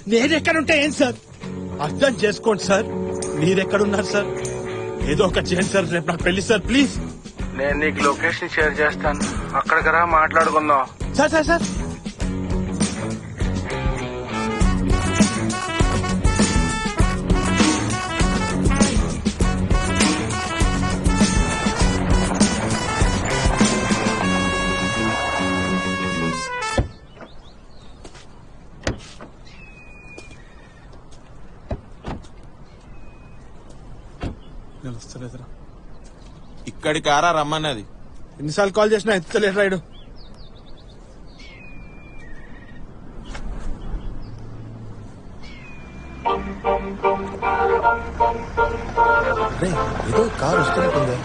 నేనెక్కడుంటే ఏం సార్? అర్థం చేసుకోండి సార్. మీరెక్కడున్నారు సార్? ఏదో ఒకటి చేయండి సార్. రేపు నాకు పెళ్లి సార్, ప్లీజ్. నేను నీకు లొకేషన్ షేర్ చేస్తాను, అక్కడికి రా, మాట్లాడుకుందాం. సార్ సార్ సార్ నేను వస్తలేదురా. ఇక్కడికి ఆరా రమ్మన్నది. ఎన్నిసార్లు కాల్ చేసినా ఎత్తలేడు రాయుడు. ఏదో కార్ వస్తున్నట్టుందా?